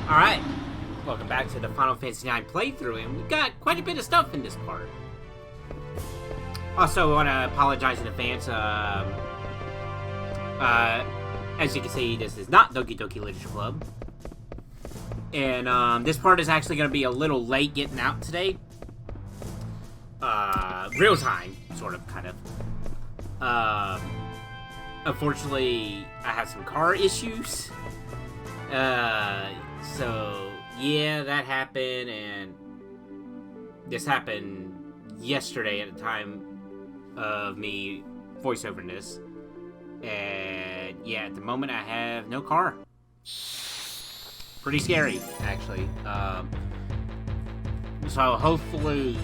Alright, welcome back to the Final Fantasy IX playthrough, and we've got quite a bit of stuff in this part. Also, I want to apologize in advance. As you can see, this is not Doki Doki Literature Club. And this part is actually going to be a little late getting out today. Real time, sort of, kind of. Unfortunately, I have some car issues. So, yeah, that happened, and this happened yesterday at the time of me voiceovering this. And, yeah, at the moment I have no car. Pretty scary, actually. So, hopefully,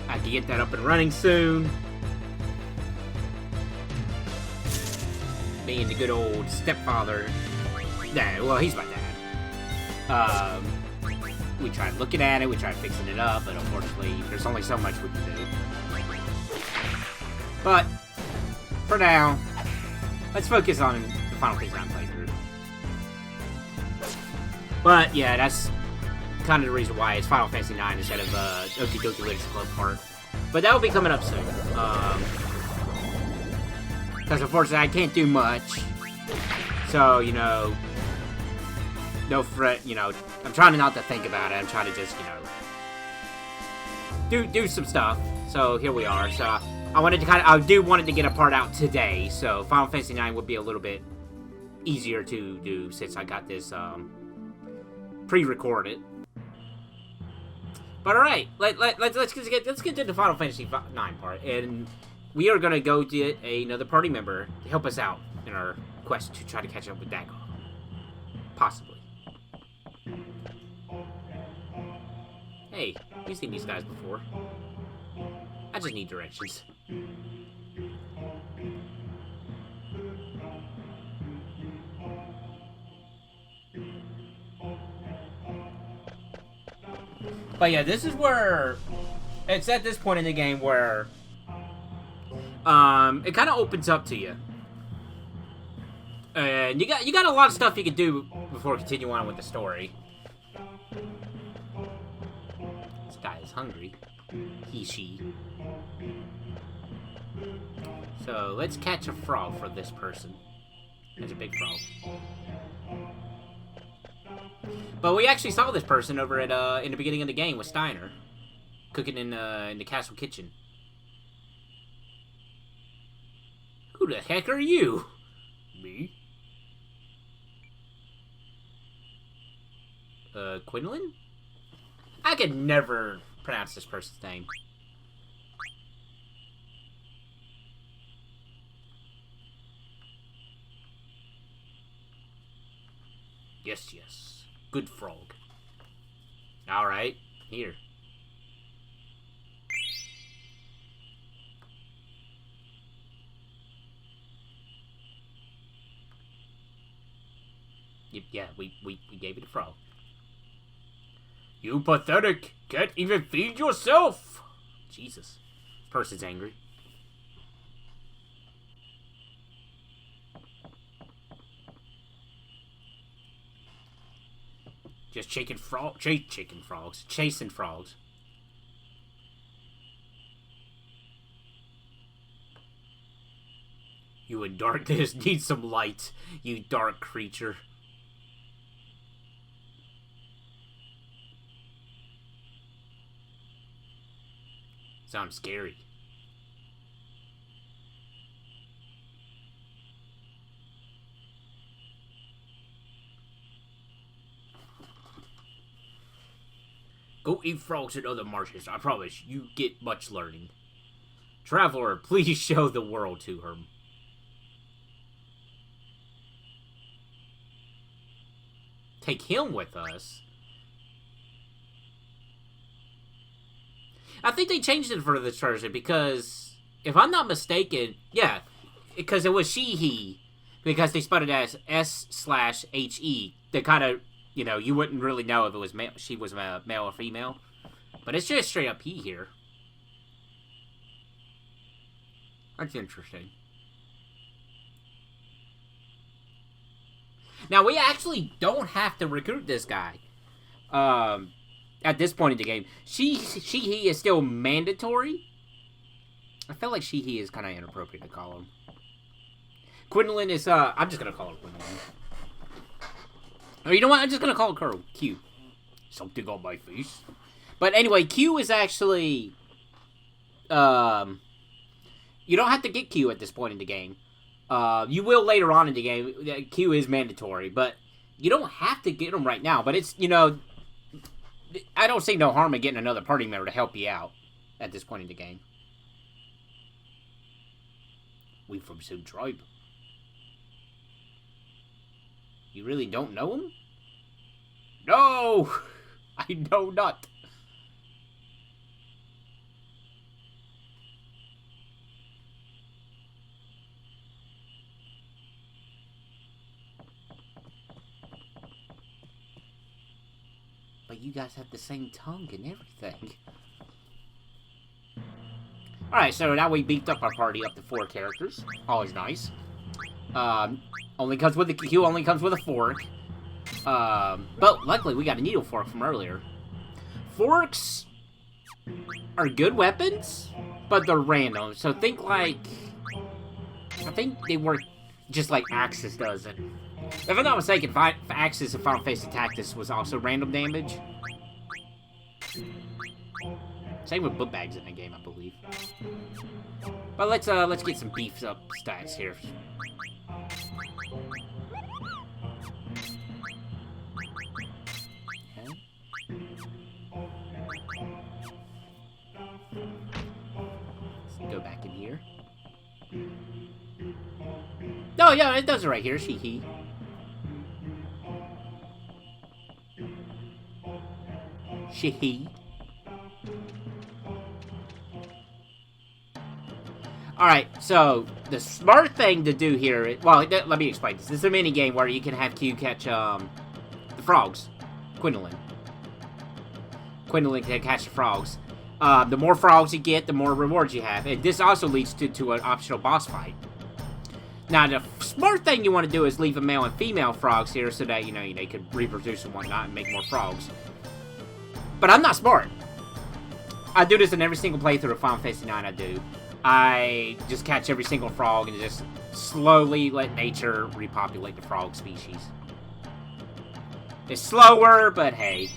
I can get that up and running soon. Being the good old stepfather. Nah, well, he's my dad. We tried looking at it, we tried fixing it up, but unfortunately, there's only so much we can do. But, for now, let's focus on the Final Fantasy IX playthrough. But, yeah, that's kind of the reason why it's Final Fantasy IX instead of Doki Doki Literature Club part. But that will be coming up soon. Because, unfortunately, I can't do much. So, you know, no fret, you know, I'm trying not to think about it. I'm trying to just, you know, do some stuff. So, here we are. So, I wanted to get a part out today. So, Final Fantasy IX would be a little bit easier to do since I got this, pre-recorded. But, alright, let's get to the Final Fantasy IX part. And we are going to go get another party member to help us out in our quest to try to catch up with that girl. Possibly. Hey, we've seen these guys before. I just need directions. But yeah, this is where it's at this point in the game where it kind of opens up to you. And you got a lot of stuff you can do before continuing on with the story. This guy is hungry. She. So let's catch a frog for this person. That's a big frog. But we actually saw this person over at in the beginning of the game with Steiner, cooking in the castle kitchen. Who the heck are you? Me? Quinlan? I could never pronounce this person's name. Yes, yes. Good frog. Alright, here. Yeah, we gave it a frog. You pathetic! Can't even feed yourself! Jesus. This person's angry. Just chasing frogs. You in darkness need some light, you dark creature. Sounds scary. Go eat frogs in other marshes. I promise you get much learning. Traveler, please show the world to her. Take him with us? I think they changed it for this version because, if I'm not mistaken, yeah, because it was she, he, because they spelled it as S/HE. They kind of, you know, you wouldn't really know if it was she was male or female, but it's just straight up he here. That's interesting. Now, we actually don't have to recruit this guy. At this point in the game, she, he is still mandatory. I feel like she, he is kind of inappropriate to call him. Quinlan is, I'm just gonna call her Quinlan. Or you know what? I'm just gonna call her Q. Something on my face. But anyway, Q is actually, you don't have to get Q at this point in the game. You will later on in the game. Q is mandatory, but you don't have to get him right now. But it's, you know, I don't see no harm in getting another party member to help you out at this point in the game. We from some tribe. You really don't know him? No! I know not. But you guys have the same tongue and everything. Alright, so now we beefed up our party up to 4 characters. Always nice. Only comes with a Q, only comes with a fork. But luckily we got a needle fork from earlier. Forks are good weapons, but they're random. So think like, I think they work just like Axis does it. If I'm not mistaken, Axis and Final Fantasy Tactics was also random damage. Same with book bags in the game, I believe. But let's get some beefed up stats here. Let's go back in here. Oh yeah, it does it right here. She, he. She, he. Alright, so the smart thing to do here, well, let me explain this. This is a mini game where you can have Q catch the frogs. Quinlan. Quinlan can catch the frogs. The more frogs you get, the more rewards you have. And this also leads to an optional boss fight. Now, the smart thing you want to do is leave a male and female frogs here so that, you know, they could reproduce and whatnot and make more frogs. But I'm not smart. I do this in every single playthrough of Final Fantasy IX I do. I just catch every single frog and just slowly let nature repopulate the frog species. It's slower, but hey.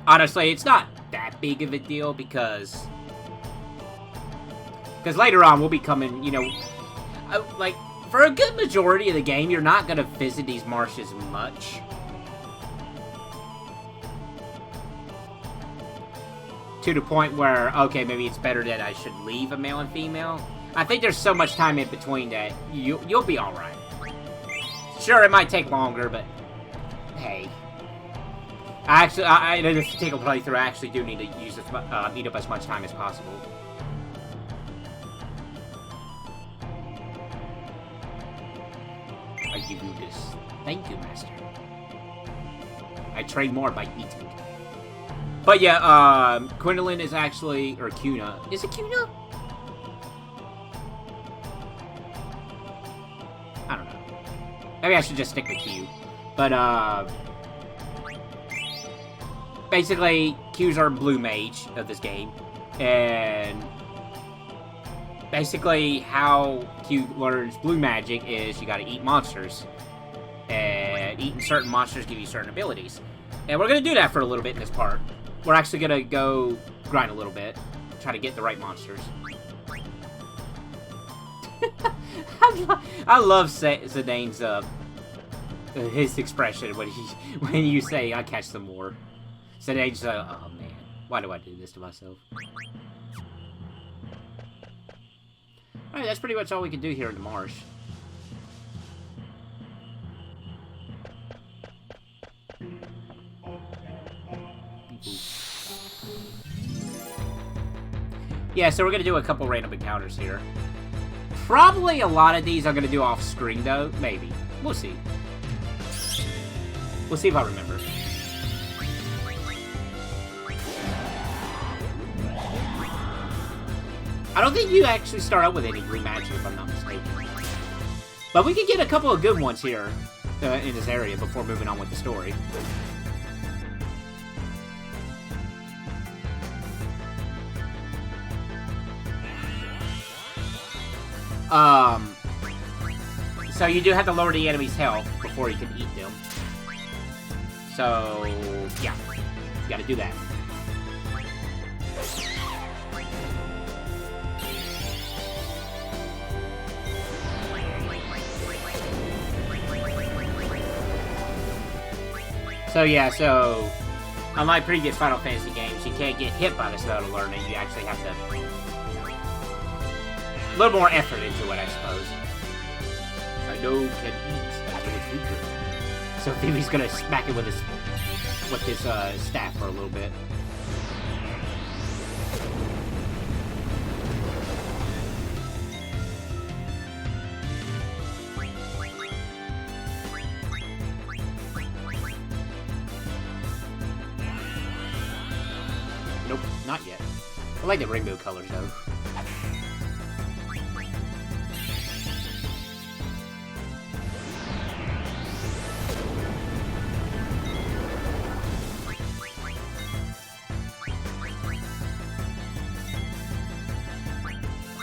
Honestly, it's not that big of a deal because later on we'll be coming, you know, like, for a good majority of the game, you're not going to visit these marshes much. To the point where, okay, maybe it's better that I should leave a male and female. I think there's so much time in between that you'll be alright. Sure, it might take longer, but hey. I in this particular playthrough, I actually do need to use eat up as much time as possible. I give you this. Thank you, Master. I train more by eating. But yeah, Quinlan is actually, or Cuna. Is it Cuna? I don't know. Maybe I should just stick with Q. But, basically, Q's our blue mage of this game. And basically, how Q learns blue magic is you gotta eat monsters. And eating certain monsters give you certain abilities. And we're gonna do that for a little bit in this part. We're actually gonna go grind a little bit, try to get the right monsters. I love Zidane's his expression when you say I catch some more. Zidane's oh man, why do I do this to myself? Alright, that's pretty much all we can do here in the marsh. Yeah, so we're going to do a couple random encounters here. Probably a lot of these I'm going to do off screen, though. Maybe. We'll see. We'll see if I remember. I don't think you actually start out with any green magic, if I'm not mistaken. But we can get a couple of good ones here. in this area before moving on with the story. So you do have to lower the enemy's health before you can eat them. So, yeah. You gotta do that. So, yeah, so... Unlike previous Final Fantasy games, you can't get hit by the snow to learn it. You actually have to... a little more effort into it, I suppose. I know can eat until it's weaker. So Phoebe's gonna smack it with his staff for a little bit. Nope, not yet. I like the rainbow colors though.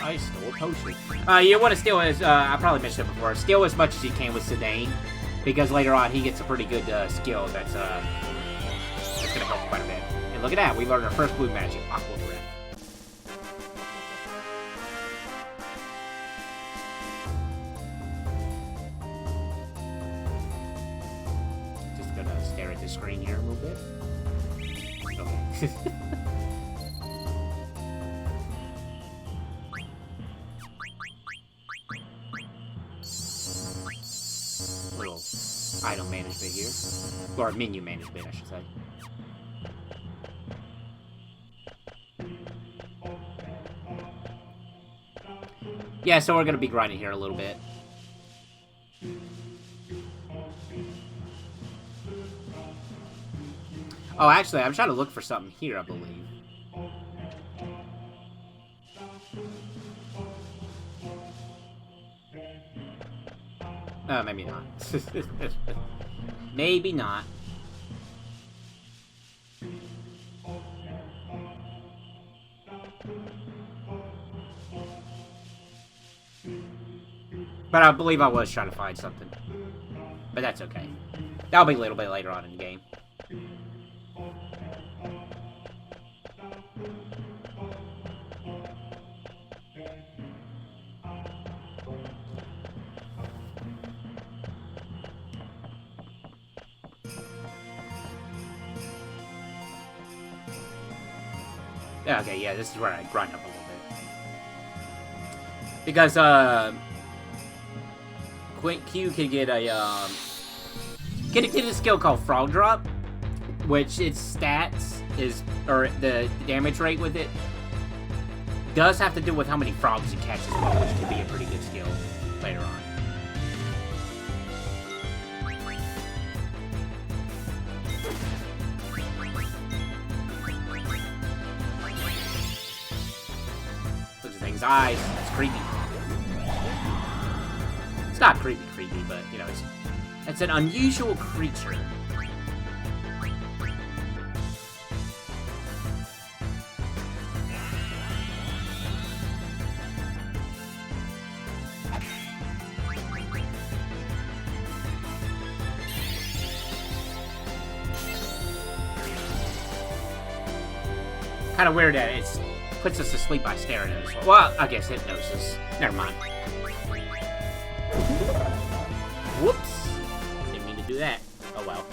I stole a potion. You want to steal his, I probably mentioned it before, steal as much as you can with Sedaine, because later on he gets a pretty good skill that's going to help quite a bit. And look at that, we learned our first blue magic, Aqua Breath. Just going to stare at the screen here a little bit. Okay. Item management here. Or menu management, I should say. Yeah, so we're gonna be grinding here a little bit. Oh, actually, I'm trying to look for something here, I believe. Maybe not. Maybe not. But I believe I was trying to find something. But that's okay. That'll be a little bit later on in the game. Okay, yeah, this is where I grind up a little bit. Because, Q can get a, get a skill called Frog Drop, which its stats is, or the damage rate with it, does have to do with how many frogs you catch as well, which can be a pretty good skill later on. Eyes. It's creepy. It's not creepy, but you know, it's an unusual creature. Kind of weird that it's puts us to sleep by staring at us. Well, I guess hypnosis. Never mind. Whoops. Didn't mean to do that. Oh well.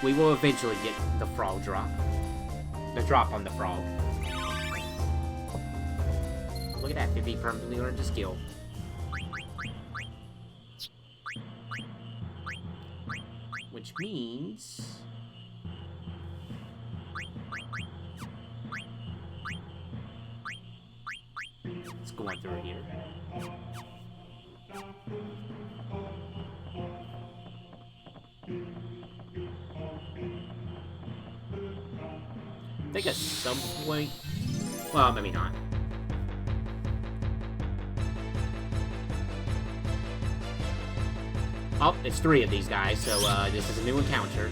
We will eventually get the frog drop. The drop on the frog. Look at that. 50 permanently learned a skill. Which means... it's going through here. I think at some point... well, maybe not. Oh, it's 3 of these guys, so this is a new encounter.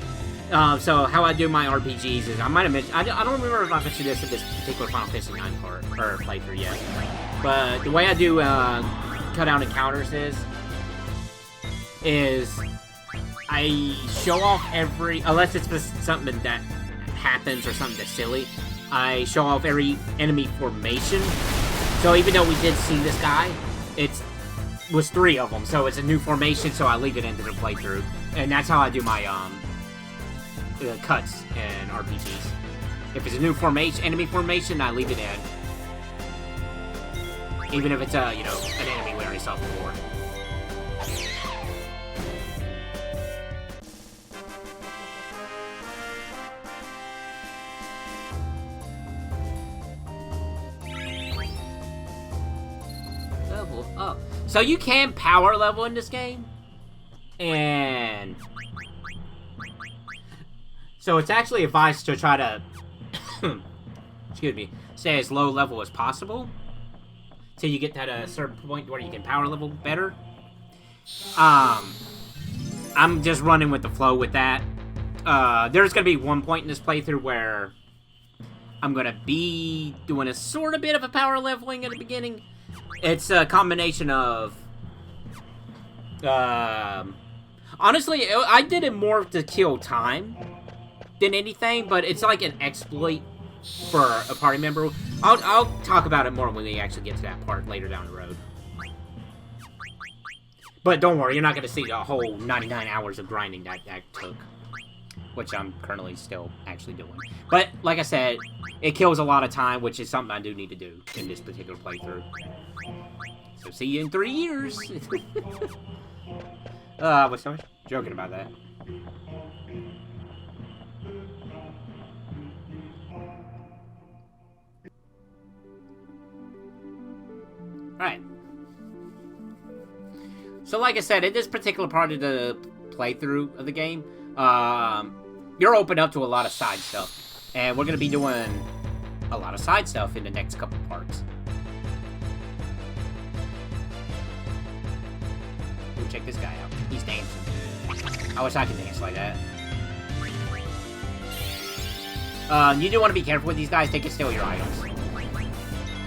So how I do my RPGs is, I might have mentioned, I don't remember if I mentioned this in this particular Final Fantasy 9 part, or playthrough yet. But the way I do cut out encounters is I show off every, unless it's just something that happens or something that's silly, I show off every enemy formation. So even though we did see this guy, was 3 of them, so it's a new formation, so I leave it into the playthrough. And that's how I do my cuts in RPGs. If it's a new enemy formation, I leave it in. Even if it's an enemy we already saw before. Level up. So you can power level in this game, and so it's actually advised to try to, excuse me, stay as low level as possible till you get to a certain point where you can power level better. I'm just running with the flow with that. There's gonna be one point in this playthrough where I'm gonna be doing a sort of bit of a power leveling at the beginning. It's a combination of, honestly, I did it more to kill time than anything, but it's like an exploit for a party member. I'll talk about it more when we actually get to that part later down the road. But don't worry, you're not going to see the whole 99 hours of grinding that took, which I'm currently still actually doing. But, like I said, it kills a lot of time, which is something I do need to do in this particular playthrough. So see you in 3 years. I was joking about that. Alright. So like I said, in this particular part of the playthrough of the game, you're open up to a lot of side stuff. And we're going to be doing a lot of side stuff in the next couple parts. Ooh, check this guy out. He's dancing. I wish I could dance like that. You do want to be careful with these guys. They can steal your items.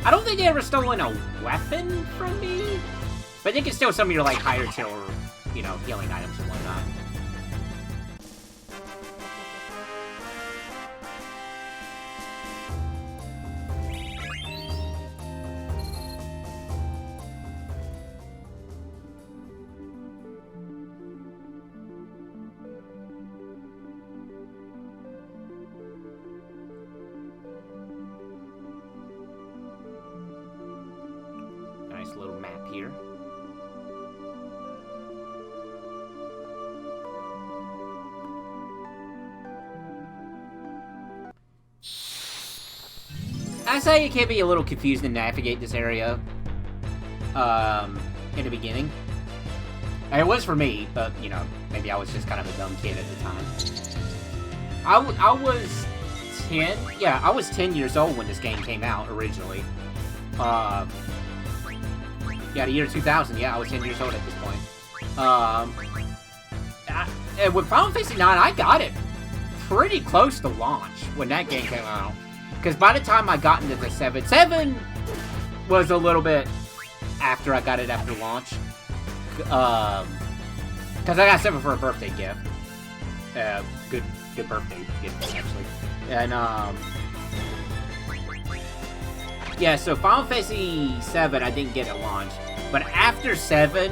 I don't think they ever stolen a weapon from me. But they can steal some of your, like, higher tier, healing items and whatnot. Nice little map here. I say it can be a little confusing to navigate this area in the beginning. And it was for me, but, maybe I was just kind of a dumb kid at the time. I was 10. Yeah, I was 10 years old when this game came out originally. Yeah, the year 2000. Yeah, I was 10 years old at this point. And with Final Fantasy 9, I got it pretty close to launch when that game came out. Because by the time I got into the 7 was a little bit after I got it after launch. Because I got 7 for a birthday gift. Good birthday gift, actually. And, yeah, so Final Fantasy 7, I didn't get at launch. But after 7,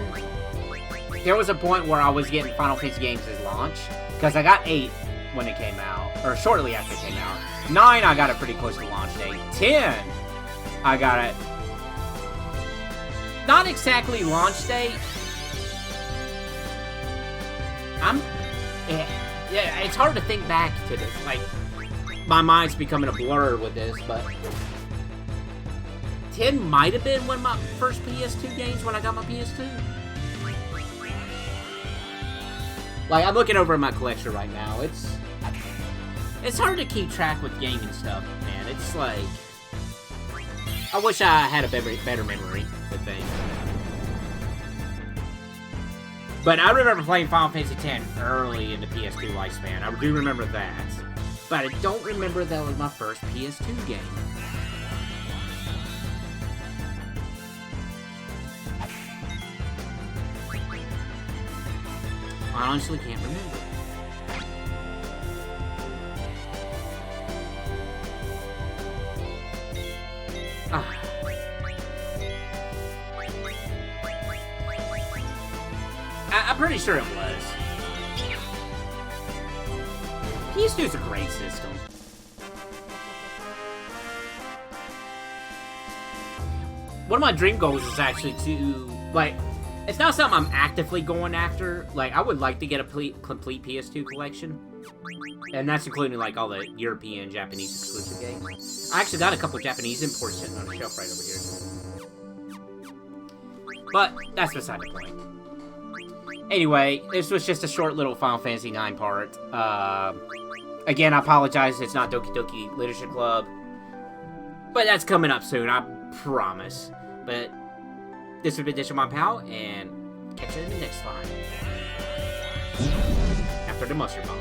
there was a point where I was getting Final Fantasy games as launch. Because I got 8 when it came out. Or shortly after it came out. 9, I got it pretty close to launch date. 10, I got it. Not exactly launch date. Yeah, it's hard to think back to this. Like, my mind's becoming a blur with this, but 10 might have been one of my first PS2 games when I got my PS2. Like, I'm looking over at my collection right now. It's hard to keep track with gaming stuff, man. It's like, I wish I had a better memory with things. But I remember playing Final Fantasy X early in the PS2 lifespan. I do remember that. But I don't remember that was my first PS2 game. I honestly can't remember. I'm pretty sure it was. PS2 is a great system. One of my dream goals is actually to, like, it's not something I'm actively going after. Like, I would like to get a complete PS2 collection. And that's including, like, all the European, Japanese exclusive games. I actually got a couple Japanese imports sitting on the shelf right over here. But that's beside the point. Anyway, this was just a short little Final Fantasy IX part. Again, I apologize, it's not Doki Doki Literature Club. But that's coming up soon, I promise. But this has been Dish My Pal, and catch you in the next time. After the mustard bomb.